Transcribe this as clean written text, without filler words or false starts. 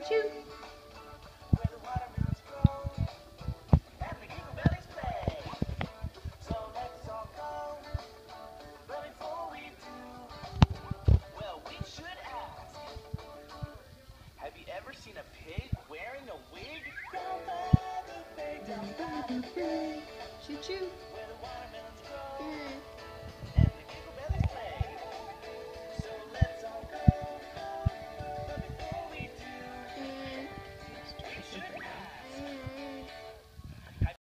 choo. Where the watermelons grow and the giggle bellies play. So let's all go. But before we do, well, we should ask. Have you ever seen a pig wearing a wig? Choo choo.